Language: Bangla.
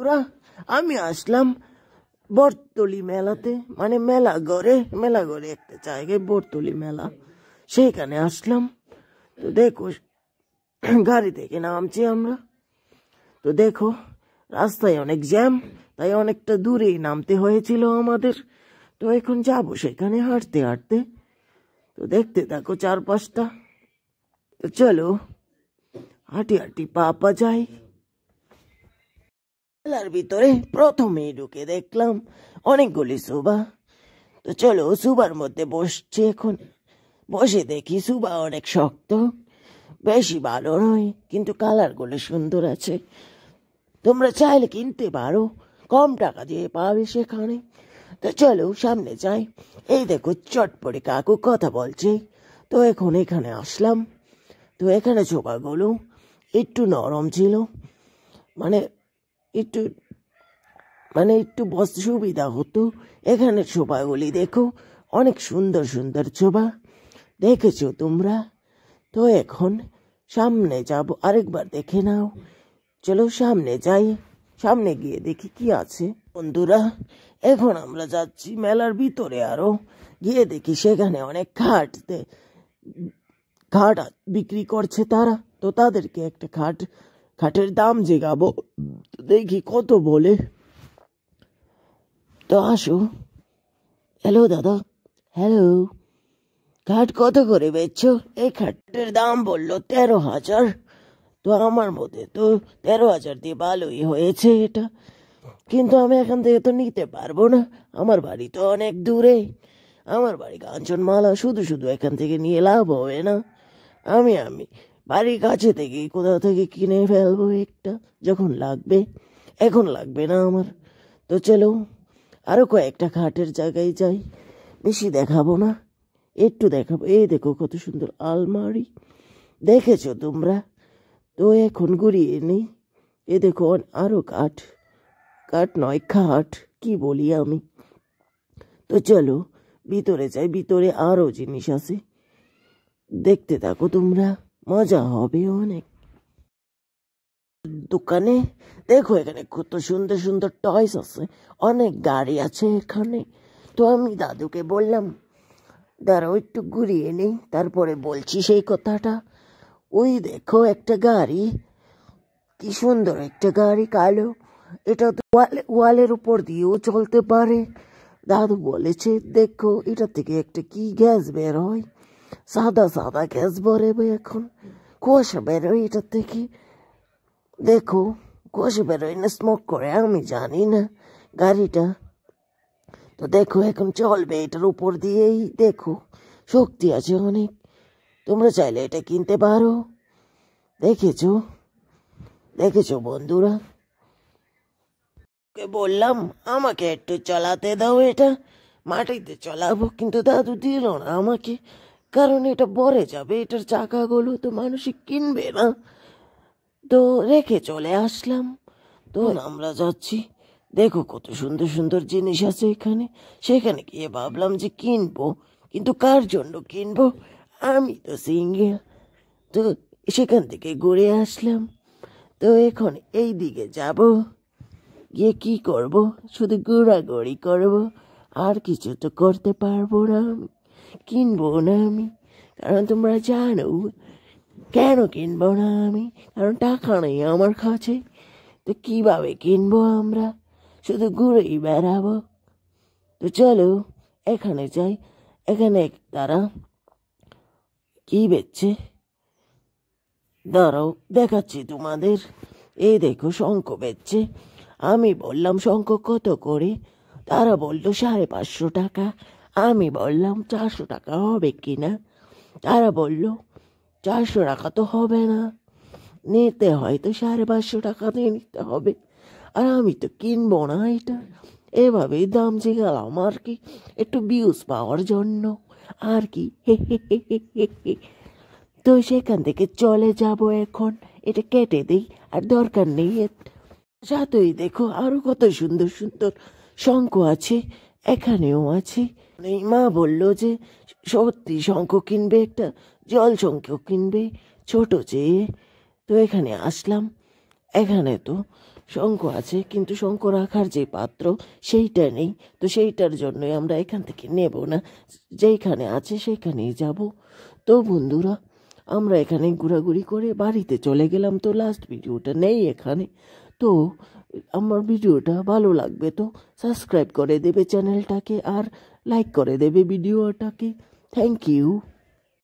ওরা আমি আসলাম বটতলি মেলাতে, মানে মেলা ঘরে একটা জায়গায় বটতলি মেলা, সেইখানে আসলাম। তো দেখো গাড়ি থেকে নামছি আমরা, তো দেখো রাস্তায় অনেক জ্যাম, তাই অনেকটা দূরেই নামতে হয়েছিল আমাদের। তো এখন যাবো সেখানে হাঁটতে হাঁটতে। তো দেখতে থাকো চারপাশটা। তো চলো হাঁটি হাঁটি পা যাই। মেলার ভিতরে প্রথমেই ঢুকে দেখলাম অনেকগুলি সুবা। তো চলো সুবার মধ্যে বসছি এখন। বসে দেখি সুবা অনেক শক্ত, বেশি ভালো নয়, কিন্তু কালারগুলো সুন্দর আছে। তোমরা চাইলে কিনতে পারো, কম টাকা দিয়ে পাবে সেখানে। তো চলো সামনে যাই। এই দেখো চটপটে কাকু কথা বলছে। তো এখন এখানে আসলাম। তো এখানে সোফাগুলো একটু নরম ছিল, মানে একটু বসতে সুবিধা হতো। এখানে সোফাগুলি দেখো অনেক সুন্দর সুন্দর সোফা, দেখেছো তোমরা? তো এখন সামনে যাব, আরেকবার দেখে নাও। চলো সামনে যাই, সামনে গিয়ে দেখি কি আছে। বন্ধুরা এখন আমরা যাচ্ছি মেলার ভিতরে, আরো গিয়ে দেখি সেখানে অনেক খাট বিক্রি করছে তারা। তো তাদেরকে একটা খাটের দাম জিগাবো, দেখি কত বলে। তো আসো। হ্যালো দাদা, হ্যালো, খাট কত করে বেচছো? এই খাটের দাম বললো 13,000। তো আমার মতে তো 13,000 দিয়ে ভালোই হয়েছে এটা, কিন্তু আমি এখান থেকে তো নিতে পারবো না, আমার বাড়ি তো অনেক দূরে। আমার বাড়ি কাঞ্চনমালা, শুধু শুধু এখান থেকে নিয়ে লাভ হবে না। আমি বাড়ির কাছে থেকে কোথাও থেকে কিনে ফেলবো একটা, যখন লাগবে, এখন লাগবে না আমার। তো চলো আরো কয়েকটা খাটের জায়গায় যাই, বেশি দেখাবো না, একটু দেখাবো। এই দেখো কত সুন্দর আলমারি, দেখেছো তোমরা? তো এখন ঘুরিয়ে নেই। এ দেখো আরো কাঠ নয় খাট, কি বলি আমি। তো চলো ভিতরে যাই, ভিতরে আরো জিনিস আছে, দেখতে থাকো তোমরা, মজা হবে অনেক। দোকানে দেখো এখানে কত সুন্দর সুন্দর টয়স আছে, অনেক গাড়ি আছে এখানে। তো আমি দাদুকে বললাম দাঁড়াও একটু ঘুরিয়ে নেই, তারপরে বলছি সেই কথাটা। ওই দেখো একটা গাড়ি, কি সুন্দর একটা গাড়ি, কালো। এটা তো ওয়ালের উপর দিয়েও চলতে পারে। দাদু বলেছে দেখো এটা থেকে একটা কি গ্যাস বের হয়, সাদা সাদা গ্যাস বেরোবে, এখন কুয়াশা বেরোয় এটা থেকে। দেখো কুয়াশা বেরোয় না স্মোক করে, আমি জানি না গাড়িটা। তো দেখো এখন চলবে এটার উপর দিয়েই, দেখো শক্তি আছে অনেক। তোমরা চাইলে এটা কিনতে পারো। দেখেছো বন্ধুরা? বললাম আমাকে একটু চালাতে দাও, এটা মাটিতে চালাবো, কিন্তু দাদু দিল না আমাকে, কারণ এটা ভরে যাবে, এটার চাকাগুলো তো মানুষই কিনবে না। তো রেখে চলে আসলাম। তো আমরা যাচ্ছি, দেখো কত সুন্দর সুন্দর জিনিস আছে এখানে। সেখানে গিয়ে ভাবলাম যে কিনবো, কিন্তু কার জন্য কিনবো, আমি তো সিঙ্গেল। তো সেখান থেকে ঘুরে আসলাম। তো এখন এই দিকে যাব, গিয়ে কি করব, শুধু ঘোরাঘুরি করব, আর কিছু তো করতে পারবো না। আমি কিনবো না আমি, কারণ তোমরা জানো কেন কিনবো না আমি, কারণ টাকা নেই আমার কাছে। তো কিভাবে কিনবো আমরা, শুধু ঘুরেই বেড়াবো। তো চলো এখানে যাই, এখানে তারা কি বেচছে দাঁড়াও দেখাচ্ছি তোমাদের। এই দেখো শঙ্খ বেচছে। আমি বললাম শঙ্খ কত করে, তারা বললো 550 টাকা। আমি বললাম 400 টাকা হবে কিনা, তারা বলল 400 টাকা তো হবে না, নিতে হয় তো 550 টাকা দিয়ে নিতে হবে। আর আমি তো কিনবো না এটা, এভাবেই দাম জিগালাম আর কি, একটু ভিউজ পাওয়ার জন্য আর কি। তো সেখান থেকে চলে যাব এখন, এটা কেটে দিই, আর দরকার নেই। সাথেই দেখো আরো কত সুন্দর সুন্দর শঙ্খ আছে, এখানেও আছে। এই মা বললো যে সত্যি শঙ্খ কিনবে, একটা জল শঙ্খ কিনবে ছোট চেয়ে। তো এখানে আসলাম, এখানে তো শঙ্খ আছে, কিন্তু শঙ্খ রাখার যে পাত্র সেইটা নেই। তো সেইটার জন্যই আমরা এখান থেকে নেব না, যেইখানে আছে সেইখানেই যাব। তো বন্ধুরা, আমরা এখানে ঘোরাঘুরি করে বাড়িতে চলে গেলাম। তো লাস্ট ভিডিওটা নেই এখানে। তো আমার ভিডিওটা ভালো লাগবে তো সাবস্ক্রাইব করে দেবে চ্যানেলটাকে, আর লাইক করে দেবে ভিডিওটাকে। Thank you.